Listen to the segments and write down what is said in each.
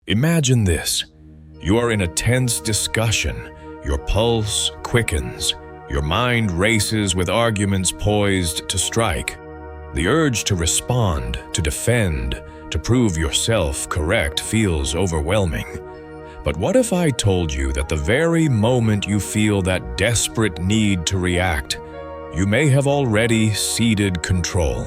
Imagine this. You are in a tense discussion. Your pulse quickens. Your mind races with arguments poised to strike. The urge to respond, to defend, to prove yourself correct feels overwhelming. But what if I told you that the very moment you feel that desperate need to react, you may have already ceded control?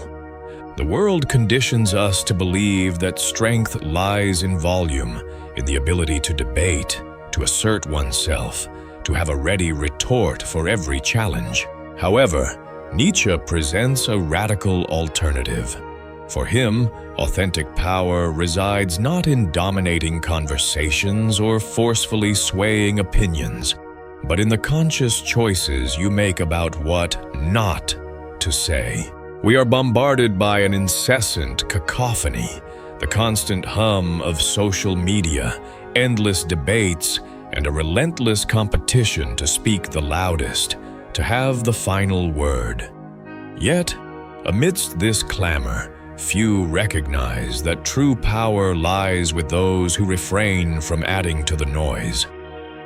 The world conditions us to believe that strength lies in volume, in the ability to debate, to assert oneself, to have a ready retort for every challenge. However, Nietzsche presents a radical alternative. For him, authentic power resides not in dominating conversations or forcefully swaying opinions, but in the conscious choices you make about what not to say. We are bombarded by an incessant cacophony, the constant hum of social media, endless debates, and a relentless competition to speak the loudest, to have the final word. Yet, amidst this clamor, few recognize that true power lies with those who refrain from adding to the noise.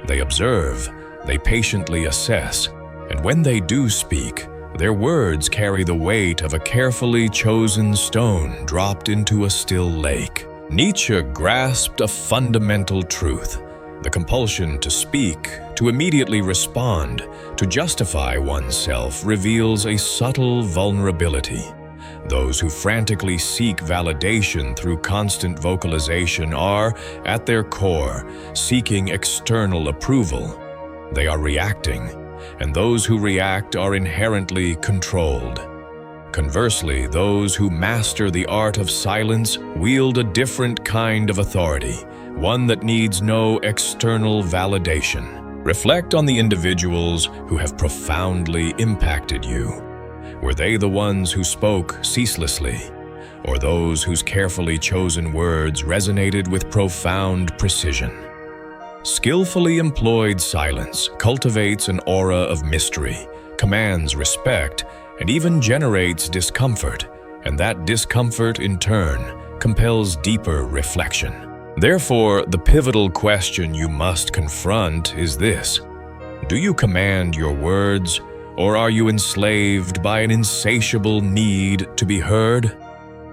They observe, they patiently assess, and when they do speak, their words carry the weight of a carefully chosen stone dropped into a still lake. Nietzsche grasped a fundamental truth: the compulsion to speak, to immediately respond, to justify oneself reveals a subtle vulnerability. Those who frantically seek validation through constant vocalization are, at their core, seeking external approval. They are reacting, and those who react are inherently controlled. Conversely, those who master the art of silence wield a different kind of authority, one that needs no external validation. Reflect on the individuals who have profoundly impacted you. Were they the ones who spoke ceaselessly, or those whose carefully chosen words resonated with profound precision? Skillfully employed silence cultivates an aura of mystery, commands respect, and even generates discomfort, and that discomfort, in turn, compels deeper reflection. Therefore, the pivotal question you must confront is this: do you command your words, or are you enslaved by an insatiable need to be heard?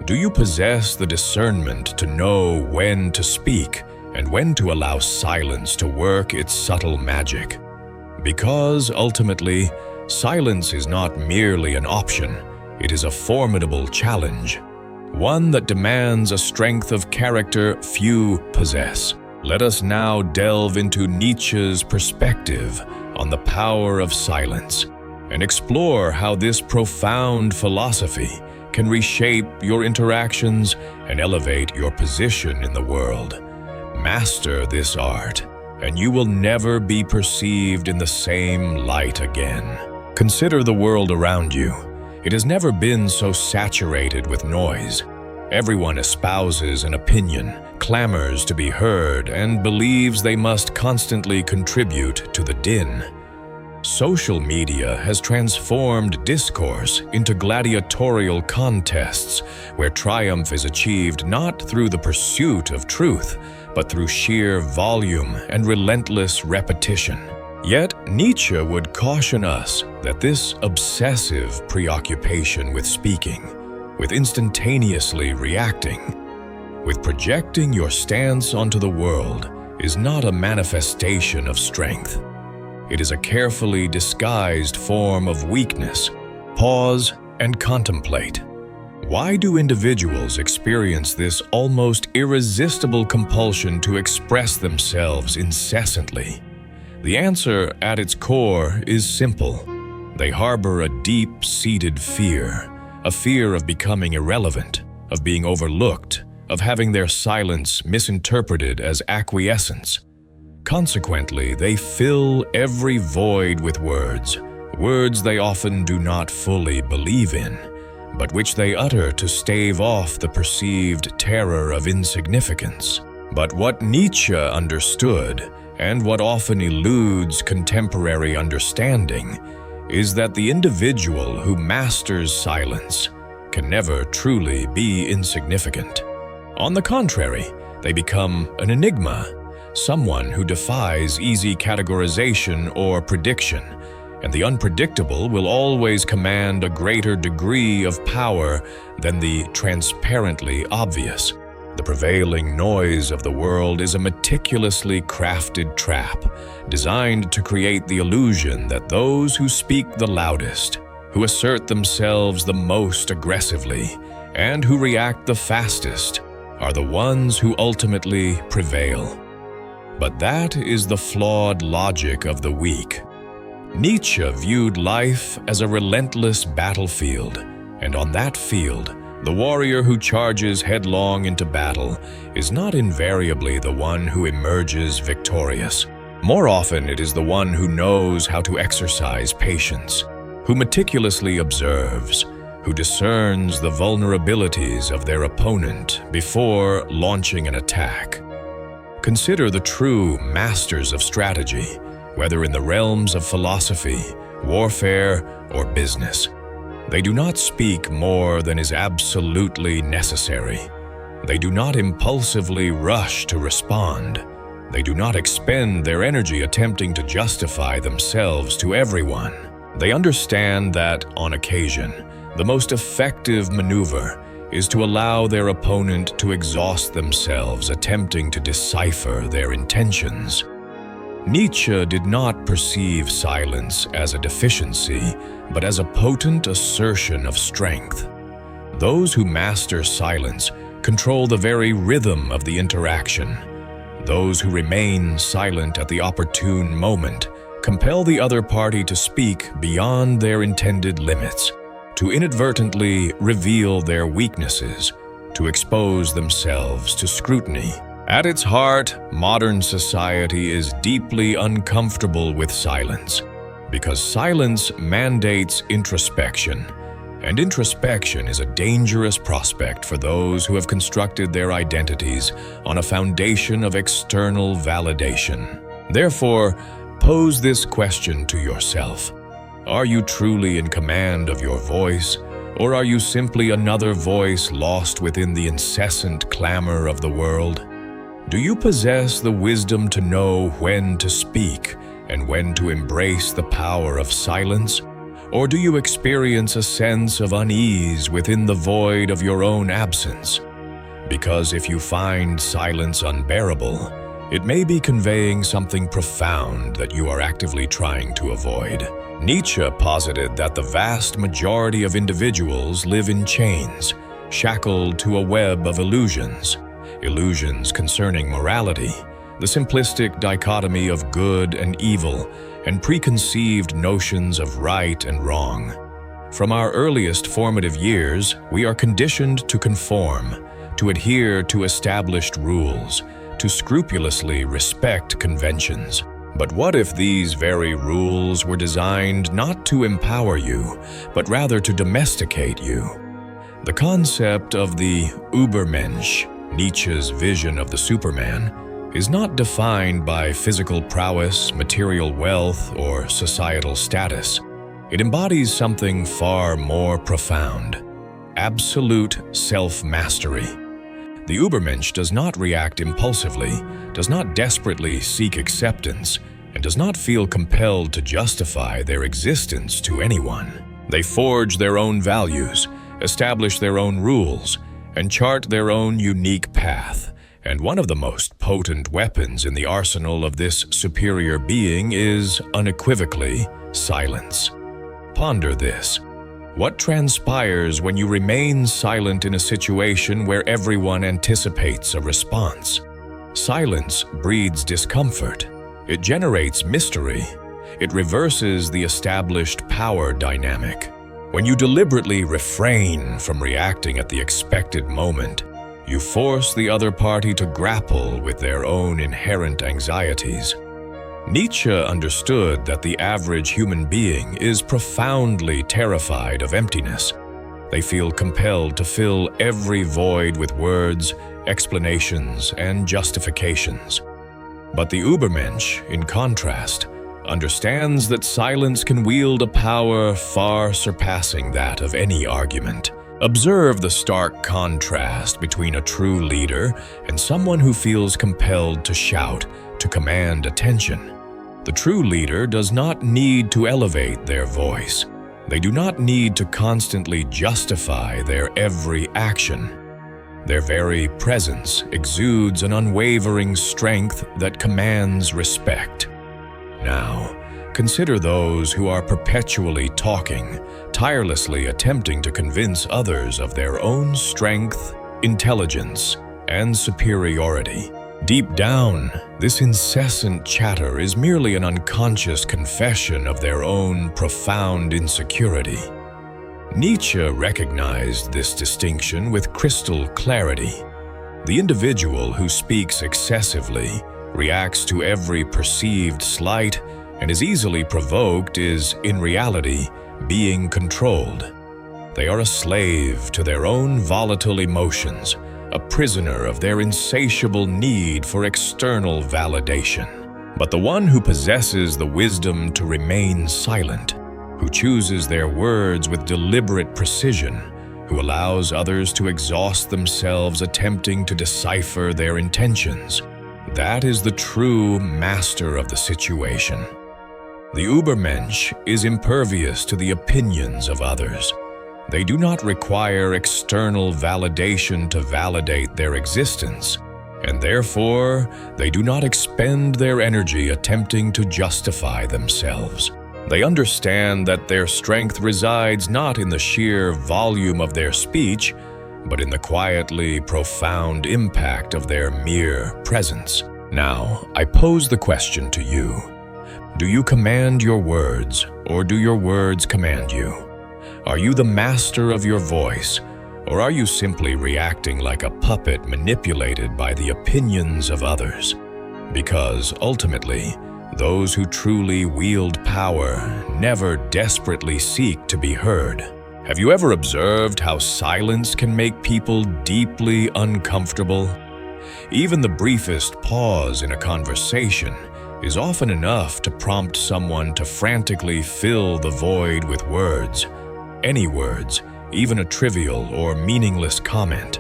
Do you possess the discernment to know when to speak and when to allow silence to work its subtle magic? Because, ultimately, silence is not merely an option, it is a formidable challenge, one that demands a strength of character few possess. Let us now delve into Nietzsche's perspective on the power of silence and explore how this profound philosophy can reshape your interactions and elevate your position in the world. Master this art, and you will never be perceived in the same light again. Consider the world around you. It has never been so saturated with noise. Everyone espouses an opinion, clamors to be heard, and believes they must constantly contribute to the din. Social media has transformed discourse into gladiatorial contests where triumph is achieved not through the pursuit of truth, but through sheer volume and relentless repetition. Yet Nietzsche would caution us that this obsessive preoccupation with speaking, with instantaneously reacting, with projecting your stance onto the world, is not a manifestation of strength. It is a carefully disguised form of weakness. Pause and contemplate. Why do individuals experience this almost irresistible compulsion to express themselves incessantly? The answer at its core is simple. They harbor a deep-seated fear, a fear of becoming irrelevant, of being overlooked, of having their silence misinterpreted as acquiescence. Consequently, they fill every void with words they often do not fully believe in, but which they utter to stave off the perceived terror of insignificance. But what Nietzsche understood, and what often eludes contemporary understanding, is that the individual who masters silence can never truly be insignificant. On the contrary, They become an enigma, someone who defies easy categorization or prediction, and the unpredictable will always command a greater degree of power than the transparently obvious. The prevailing noise of the world is a meticulously crafted trap, designed to create the illusion that those who speak the loudest, who assert themselves the most aggressively, and who react the fastest, are the ones who ultimately prevail. But that is the flawed logic of the weak. Nietzsche viewed life as a relentless battlefield, and on that field, the warrior who charges headlong into battle is not invariably the one who emerges victorious. More often, it is the one who knows how to exercise patience, who meticulously observes, who discerns the vulnerabilities of their opponent before launching an attack. Consider the true masters of strategy, whether in the realms of philosophy, warfare, or business. They do not speak more than is absolutely necessary. They do not impulsively rush to respond. They do not expend their energy attempting to justify themselves to everyone. They understand that, on occasion, the most effective maneuver is to allow their opponent to exhaust themselves attempting to decipher their intentions. Nietzsche did not perceive silence as a deficiency, but as a potent assertion of strength. Those who master silence control the very rhythm of the interaction. Those who remain silent at the opportune moment compel the other party to speak beyond their intended limits, to inadvertently reveal their weaknesses, to expose themselves to scrutiny. At its heart, modern society is deeply uncomfortable with silence, because silence mandates introspection, and introspection is a dangerous prospect for those who have constructed their identities on a foundation of external validation. Therefore, pose this question to yourself. Are you truly in command of your voice, or are you simply another voice lost within the incessant clamor of the world? Do you possess the wisdom to know when to speak and when to embrace the power of silence? Or do you experience a sense of unease within the void of your own absence? Because if you find silence unbearable, it may be conveying something profound that you are actively trying to avoid. Nietzsche posited that the vast majority of individuals live in chains, shackled to a web of illusions. Illusions concerning morality, the simplistic dichotomy of good and evil, and preconceived notions of right and wrong. From our earliest formative years, we are conditioned to conform, to adhere to established rules, to scrupulously respect conventions. But what if these very rules were designed not to empower you, but rather to domesticate you? The concept of the Übermensch, Nietzsche's vision of the Superman, is not defined by physical prowess, material wealth, or societal status. It embodies something far more profound: absolute self-mastery. The Übermensch does not react impulsively, does not desperately seek acceptance, and does not feel compelled to justify their existence to anyone. They forge their own values, establish their own rules, and chart their own unique path. And one of the most potent weapons in the arsenal of this superior being is, unequivocally, silence. Ponder this. What transpires when you remain silent in a situation where everyone anticipates a response? Silence breeds discomfort. It generates mystery. It reverses the established power dynamic. When you deliberately refrain from reacting at the expected moment, you force the other party to grapple with their own inherent anxieties. Nietzsche understood that the average human being is profoundly terrified of emptiness. They feel compelled to fill every void with words, explanations, and justifications. But the Übermensch, in contrast, understands that silence can wield a power far surpassing that of any argument. Observe the stark contrast between a true leader and someone who feels compelled to shout, to command attention. The true leader does not need to elevate their voice. They do not need to constantly justify their every action. Their very presence exudes an unwavering strength that commands respect. Now, consider those who are perpetually talking, tirelessly attempting to convince others of their own strength, intelligence, and superiority. Deep down, this incessant chatter is merely an unconscious confession of their own profound insecurity. Nietzsche recognized this distinction with crystal clarity. The individual who speaks excessively, reacts to every perceived slight, and is easily provoked is, in reality, being controlled. They are a slave to their own volatile emotions, a prisoner of their insatiable need for external validation. But the one who possesses the wisdom to remain silent, who chooses their words with deliberate precision, who allows others to exhaust themselves attempting to decipher their intentions, that is the true master of the situation. The Übermensch is impervious to the opinions of others. They do not require external validation to validate their existence, and therefore they do not expend their energy attempting to justify themselves. They understand that their strength resides not in the sheer volume of their speech, but in the quietly profound impact of their mere presence. Now, I pose the question to you. Do you command your words, or do your words command you? Are you the master of your voice, or are you simply reacting like a puppet manipulated by the opinions of others? Because, ultimately, those who truly wield power never desperately seek to be heard. Have you ever observed how silence can make people deeply uncomfortable? Even the briefest pause in a conversation is often enough to prompt someone to frantically fill the void with words. Any words, even a trivial or meaningless comment.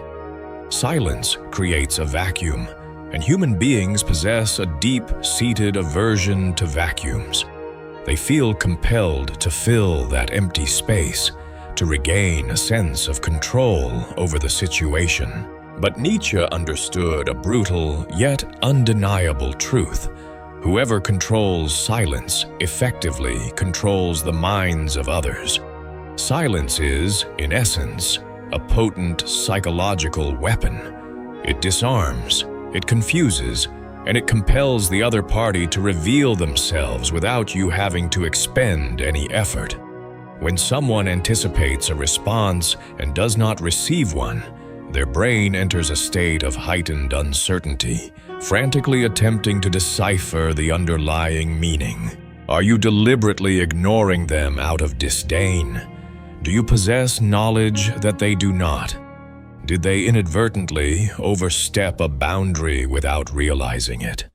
Silence creates a vacuum, and human beings possess a deep-seated aversion to vacuums. They feel compelled to fill that empty space, to regain a sense of control over the situation. But Nietzsche understood a brutal yet undeniable truth. Whoever controls silence effectively controls the minds of others. Silence is, in essence, a potent psychological weapon. It disarms, it confuses, and it compels the other party to reveal themselves without you having to expend any effort. When someone anticipates a response and does not receive one, their brain enters a state of heightened uncertainty, frantically attempting to decipher the underlying meaning. Are you deliberately ignoring them out of disdain? Do you possess knowledge that they do not? Did they inadvertently overstep a boundary without realizing it?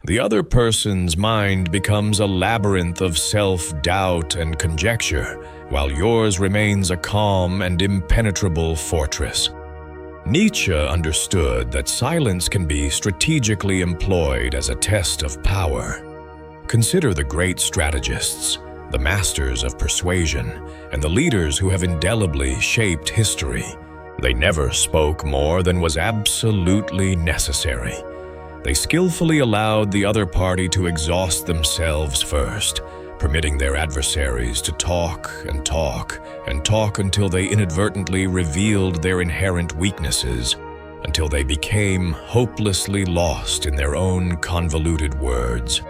The other person's mind becomes a labyrinth of self-doubt and conjecture, while yours remains a calm and impenetrable fortress. Nietzsche understood that silence can be strategically employed as a test of power. Consider the great strategists, the masters of persuasion, and the leaders who have indelibly shaped history. They never spoke more than was absolutely necessary. They skillfully allowed the other party to exhaust themselves first, permitting their adversaries to talk and talk and talk until they inadvertently revealed their inherent weaknesses, until they became hopelessly lost in their own convoluted words.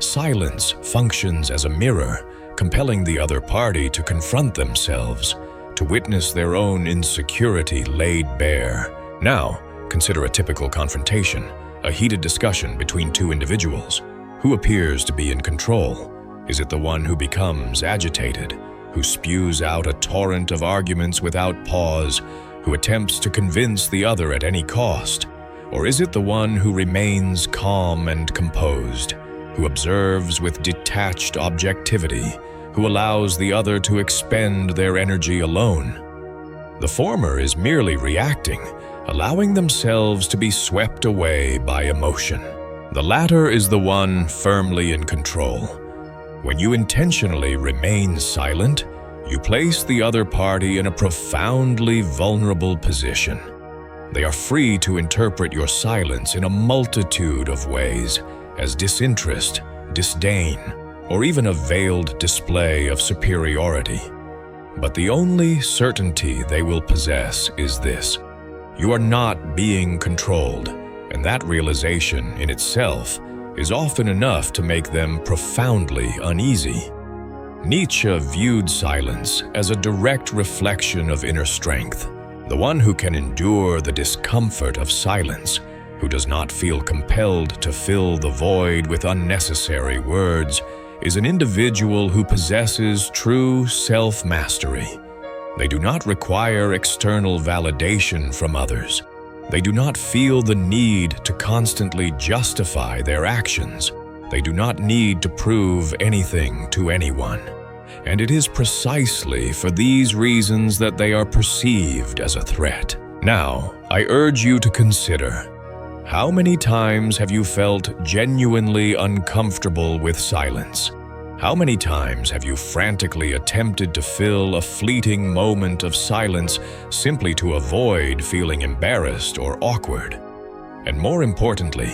Silence functions as a mirror, compelling the other party to confront themselves, to witness their own insecurity laid bare. Now, consider a typical confrontation, a heated discussion between two individuals. Who appears to be in control? Is it the one who becomes agitated, who spews out a torrent of arguments without pause, who attempts to convince the other at any cost? Or is it the one who remains calm and composed, who observes with detached objectivity, who allows the other to expend their energy alone? The former is merely reacting, allowing themselves to be swept away by emotion. The latter is the one firmly in control. When you intentionally remain silent, you place the other party in a profoundly vulnerable position. They are free to interpret your silence in a multitude of ways, as disinterest, disdain, or even a veiled display of superiority. But the only certainty they will possess is this: you are not being controlled, and that realization in itself is often enough to make them profoundly uneasy. Nietzsche viewed silence as a direct reflection of inner strength. The one who can endure the discomfort of silence, who does not feel compelled to fill the void with unnecessary words, is an individual who possesses true self-mastery. They do not require external validation from others. They do not feel the need to constantly justify their actions. They do not need to prove anything to anyone. And it is precisely for these reasons that they are perceived as a threat. Now, I urge you to consider: how many times have you felt genuinely uncomfortable with silence? How many times have you frantically attempted to fill a fleeting moment of silence simply to avoid feeling embarrassed or awkward? And more importantly,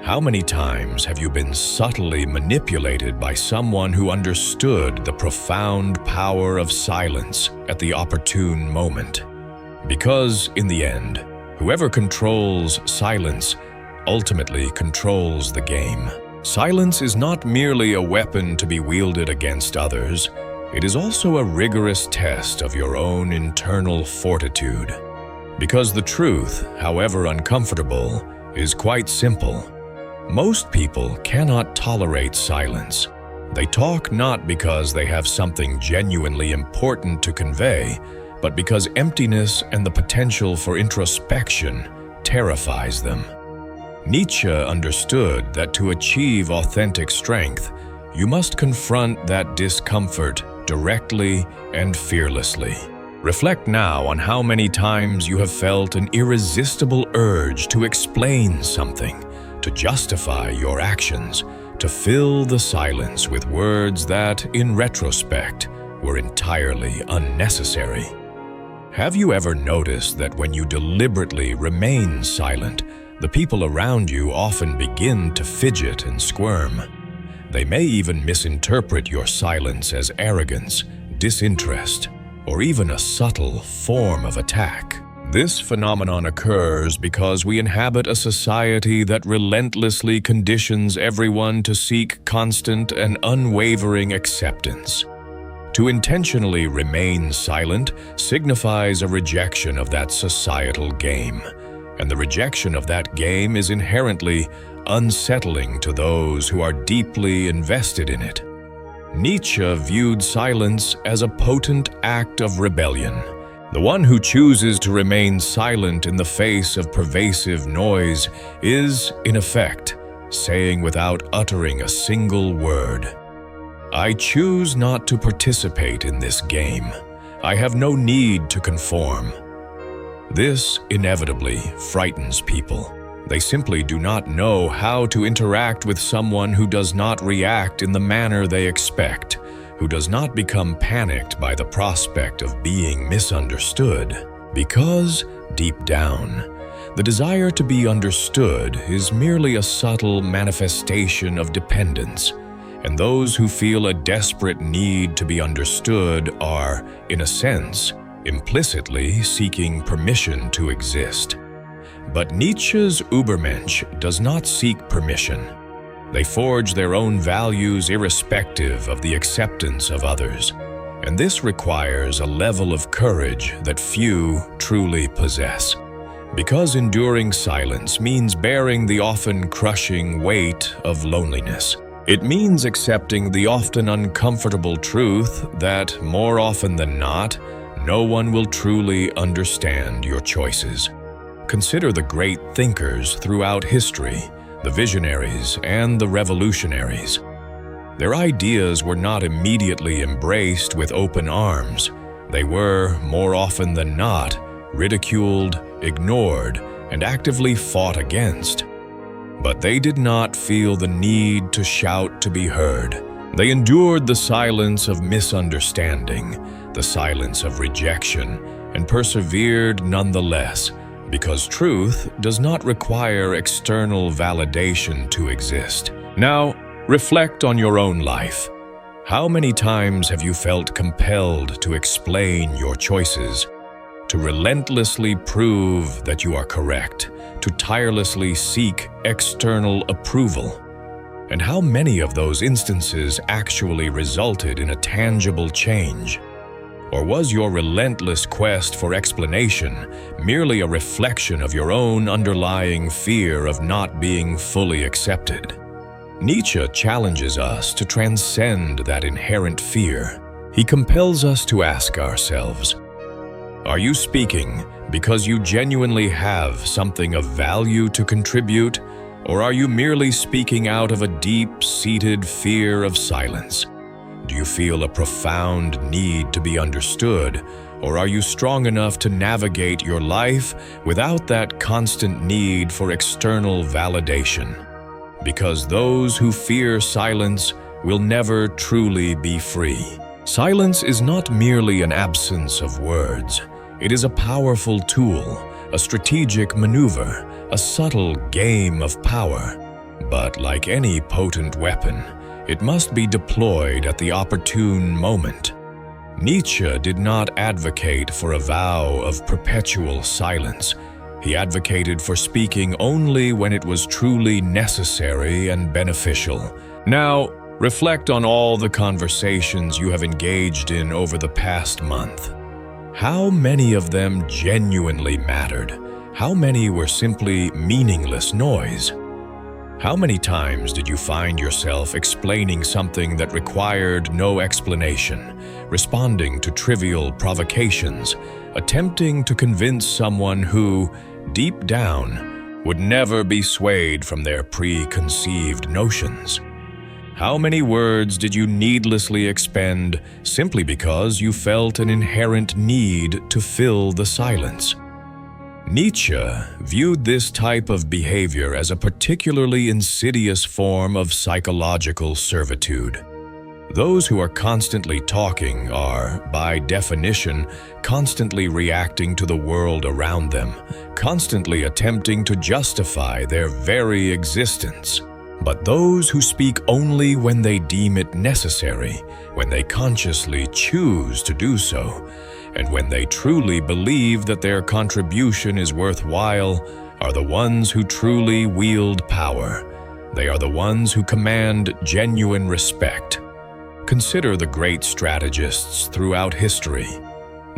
how many times have you been subtly manipulated by someone who understood the profound power of silence at the opportune moment? Because, in the end, whoever controls silence ultimately controls the game. Silence is not merely a weapon to be wielded against others. It is also a rigorous test of your own internal fortitude. Because the truth, however uncomfortable, is quite simple. Most people cannot tolerate silence. They talk not because they have something genuinely important to convey, but because emptiness and the potential for introspection terrifies them. Nietzsche understood that to achieve authentic strength, you must confront that discomfort directly and fearlessly. Reflect now on how many times you have felt an irresistible urge to explain something, to justify your actions, to fill the silence with words that, in retrospect, were entirely unnecessary. Have you ever noticed that when you deliberately remain silent, the people around you often begin to fidget and squirm? They may even misinterpret your silence as arrogance, disinterest, or even a subtle form of attack. This phenomenon occurs because we inhabit a society that relentlessly conditions everyone to seek constant and unwavering acceptance. To intentionally remain silent signifies a rejection of that societal game, and the rejection of that game is inherently unsettling to those who are deeply invested in it. Nietzsche viewed silence as a potent act of rebellion. The one who chooses to remain silent in the face of pervasive noise is, in effect, saying without uttering a single word, "I choose not to participate in this game. I have no need to conform." This inevitably frightens people. They simply do not know how to interact with someone who does not react in the manner they expect, who does not become panicked by the prospect of being misunderstood. Because, deep down, the desire to be understood is merely a subtle manifestation of dependence, and those who feel a desperate need to be understood are, in a sense, implicitly seeking permission to exist. But Nietzsche's Übermensch does not seek permission. They forge their own values irrespective of the acceptance of others, and this requires a level of courage that few truly possess. Because enduring silence means bearing the often crushing weight of loneliness. It means accepting the often uncomfortable truth that, more often than not, no one will truly understand your choices. Consider the great thinkers throughout history, the visionaries and the revolutionaries. Their ideas were not immediately embraced with open arms. They were, more often than not, ridiculed, ignored, and actively fought against. But they did not feel the need to shout to be heard. They endured the silence of misunderstanding, the silence of rejection, and persevered nonetheless, because truth does not require external validation to exist. Now, reflect on your own life. How many times have you felt compelled to explain your choices, to relentlessly prove that you are correct, to tirelessly seek external approval? And how many of those instances actually resulted in a tangible change? Or was your relentless quest for explanation merely a reflection of your own underlying fear of not being fully accepted? Nietzsche challenges us to transcend that inherent fear. He compels us to ask ourselves, are you speaking because you genuinely have something of value to contribute, or are you merely speaking out of a deep-seated fear of silence? Do you feel a profound need to be understood, or are you strong enough to navigate your life without that constant need for external validation? Because those who fear silence will never truly be free. Silence is not merely an absence of words. It is a powerful tool, a strategic maneuver, a subtle game of power. But like any potent weapon, it must be deployed at the opportune moment. Nietzsche did not advocate for a vow of perpetual silence. He advocated for speaking only when it was truly necessary and beneficial. Now, reflect on all the conversations you have engaged in over the past month. How many of them genuinely mattered? How many were simply meaningless noise? How many times did you find yourself explaining something that required no explanation, responding to trivial provocations, attempting to convince someone who, deep down, would never be swayed from their preconceived notions? How many words did you needlessly expend simply because you felt an inherent need to fill the silence? Nietzsche viewed this type of behavior as a particularly insidious form of psychological servitude. Those who are constantly talking are, by definition, constantly reacting to the world around them, constantly attempting to justify their very existence. But those who speak only when they deem it necessary, when they consciously choose to do so, and when they truly believe that their contribution is worthwhile, are the ones who truly wield power. They are the ones who command genuine respect. Consider the great strategists throughout history.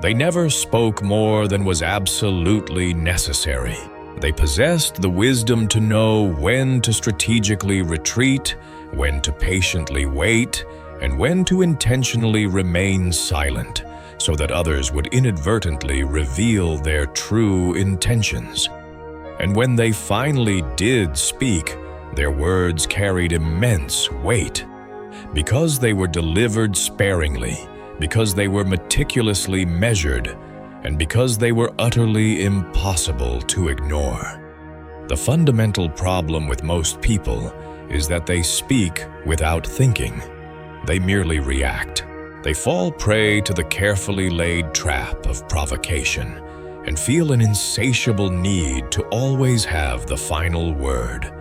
They never spoke more than was absolutely necessary. They possessed the wisdom to know when to strategically retreat, when to patiently wait, and when to intentionally remain silent, so that others would inadvertently reveal their true intentions. And when they finally did speak, their words carried immense weight. Because they were delivered sparingly, because they were meticulously measured, and because they were utterly impossible to ignore. The fundamental problem with most people is that they speak without thinking. They merely react. They fall prey to the carefully laid trap of provocation and feel an insatiable need to always have the final word.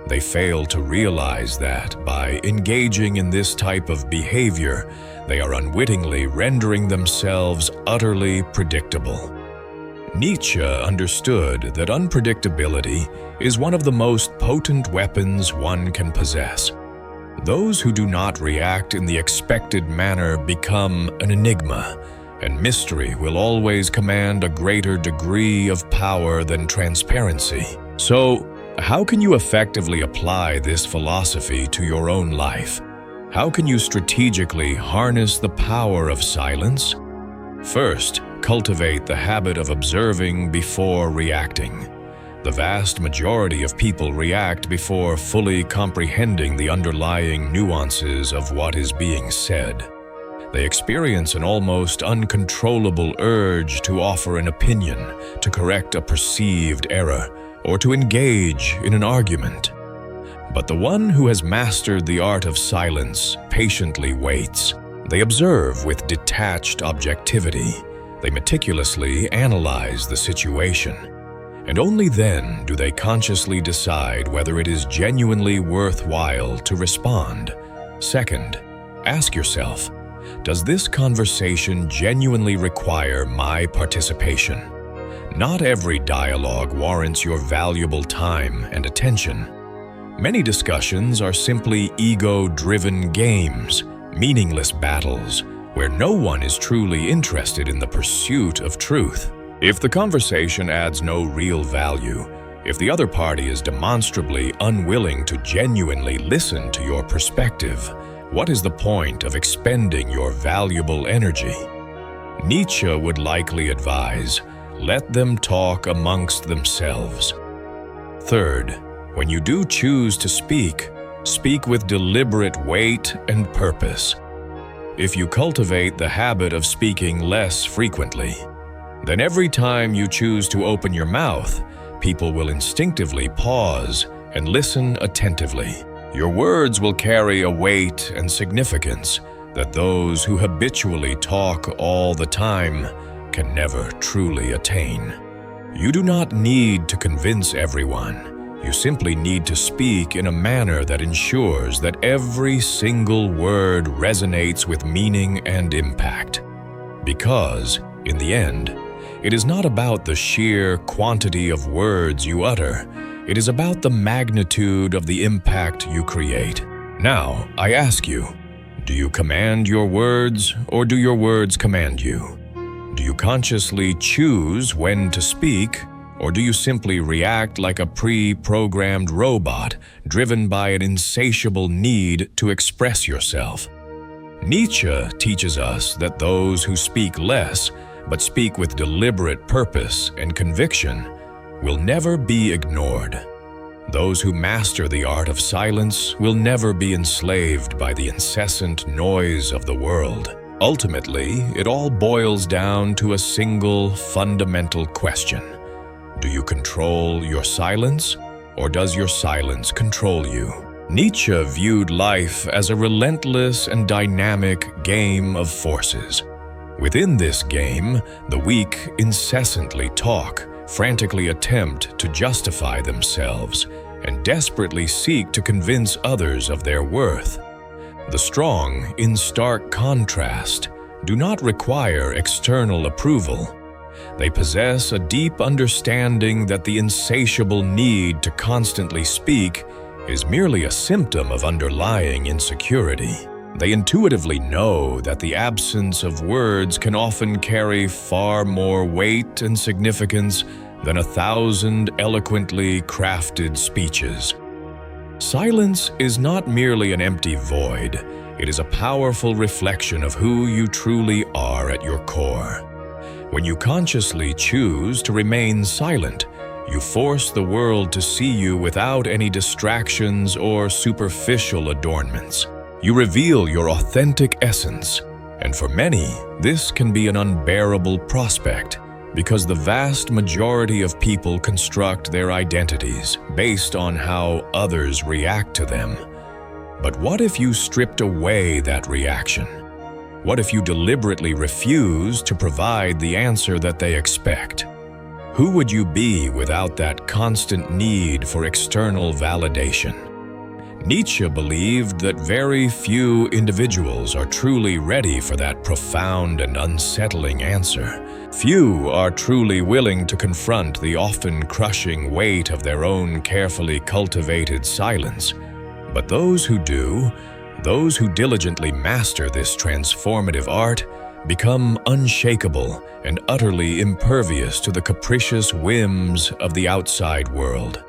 They fail to realize that by engaging in this type of behavior, they are unwittingly rendering themselves utterly predictable. Nietzsche understood that unpredictability is one of the most potent weapons one can possess. Those who do not react in the expected manner become an enigma, and mystery will always command a greater degree of power than transparency. So, how can you effectively apply this philosophy to your own life? How can you strategically harness the power of silence? First, cultivate the habit of observing before reacting. The vast majority of people react before fully comprehending the underlying nuances of what is being said. They experience an almost uncontrollable urge to offer an opinion, to correct a perceived error, or to engage in an argument. But the one who has mastered the art of silence patiently waits. They observe with detached objectivity. They meticulously analyze the situation. And only then do they consciously decide whether it is genuinely worthwhile to respond. Second, ask yourself, does this conversation genuinely require my participation? Not every dialogue warrants your valuable time and attention. Many discussions are simply ego-driven games, meaningless battles, where no one is truly interested in the pursuit of truth. If the conversation adds no real value, if the other party is demonstrably unwilling to genuinely listen to your perspective, what is the point of expending your valuable energy? Nietzsche would likely advise, let them talk amongst themselves. Third, when you do choose to speak, speak with deliberate weight and purpose. If you cultivate the habit of speaking less frequently, then every time you choose to open your mouth, people will instinctively pause and listen attentively. Your words will carry a weight and significance that those who habitually talk all the time can never truly attain. You do not need to convince everyone. You simply need to speak in a manner that ensures that every single word resonates with meaning and impact. Because, in the end, it is not about the sheer quantity of words you utter. It is about the magnitude of the impact you create. Now, I ask you, do you command your words or do your words command you? Do you consciously choose when to speak, or do you simply react like a pre-programmed robot driven by an insatiable need to express yourself? Nietzsche teaches us that those who speak less, but speak with deliberate purpose and conviction, will never be ignored. Those who master the art of silence will never be enslaved by the incessant noise of the world. Ultimately, it all boils down to a single fundamental question. Do you control your silence, or does your silence control you? Nietzsche viewed life as a relentless and dynamic game of forces. Within this game, the weak incessantly talk, frantically attempt to justify themselves, and desperately seek to convince others of their worth. The strong, in stark contrast, do not require external approval. They possess a deep understanding that the insatiable need to constantly speak is merely a symptom of underlying insecurity. They intuitively know that the absence of words can often carry far more weight and significance than 1,000 eloquently crafted speeches. Silence is not merely an empty void. It is a powerful reflection of who you truly are at your core. When you consciously choose to remain silent, you force the world to see you without any distractions or superficial adornments. You reveal your authentic essence, and for many, this can be an unbearable prospect because the vast majority of people construct their identities based on how others react to them. But what if you stripped away that reaction? What if you deliberately refuse to provide the answer that they expect? Who would you be without that constant need for external validation? Nietzsche believed that very few individuals are truly ready for that profound and unsettling answer. Few are truly willing to confront the often crushing weight of their own carefully cultivated silence. But those who do, those who diligently master this transformative art, become unshakable and utterly impervious to the capricious whims of the outside world.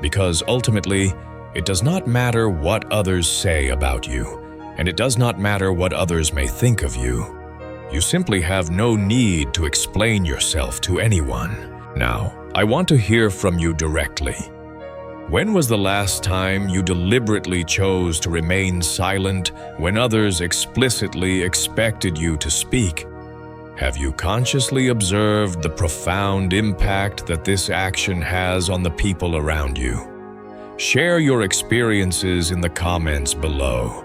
Because ultimately, it does not matter what others say about you, and it does not matter what others may think of you. You simply have no need to explain yourself to anyone. Now, I want to hear from you directly. When was the last time you deliberately chose to remain silent when others explicitly expected you to speak? Have you consciously observed the profound impact that this action has on the people around you? Share your experiences in the comments below.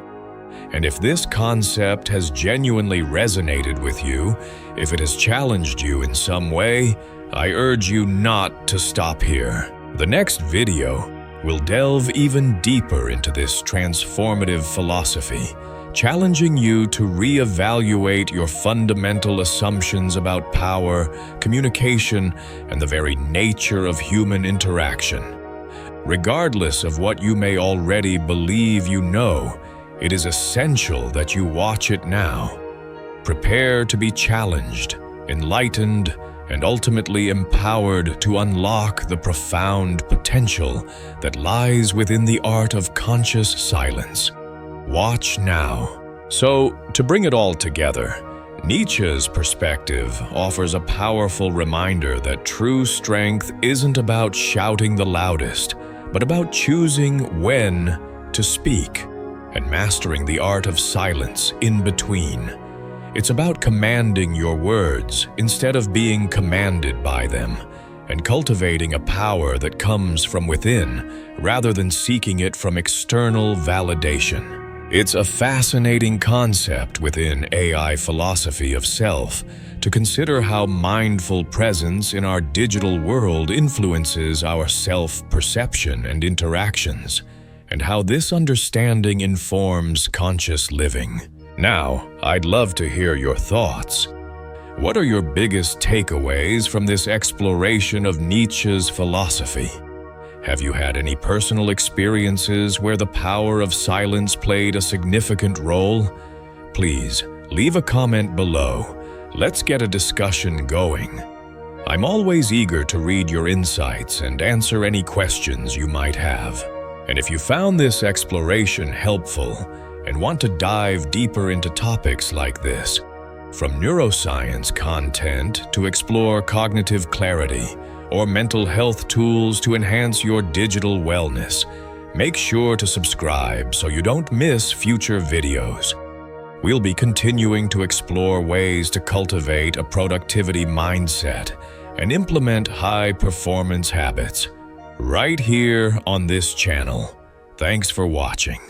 And if this concept has genuinely resonated with you, if it has challenged you in some way, I urge you not to stop here. The next video will delve even deeper into this transformative philosophy, challenging you to reevaluate your fundamental assumptions about power, communication, and the very nature of human interaction. Regardless of what you may already believe you know, it is essential that you watch it now. Prepare to be challenged, enlightened, and ultimately empowered to unlock the profound potential that lies within the art of conscious silence. Watch now. So, to bring it all together, Nietzsche's perspective offers a powerful reminder that true strength isn't about shouting the loudest, but about choosing when to speak and mastering the art of silence in between. It's about commanding your words instead of being commanded by them, and cultivating a power that comes from within rather than seeking it from external validation. It's a fascinating concept within AI philosophy of self to consider how mindful presence in our digital world influences our self-perception and interactions, and how this understanding informs conscious living. Now, I'd love to hear your thoughts. What are your biggest takeaways from this exploration of Nietzsche's philosophy? Have you had any personal experiences where the power of silence played a significant role? Please, leave a comment below. Let's get a discussion going. I'm always eager to read your insights and answer any questions you might have. And if you found this exploration helpful and want to dive deeper into topics like this, from neuroscience content to explore cognitive clarity or mental health tools to enhance your digital wellness, make sure to subscribe so you don't miss future videos. We'll be continuing to explore ways to cultivate a productivity mindset and implement high-performance habits right here on this channel. Thanks for watching.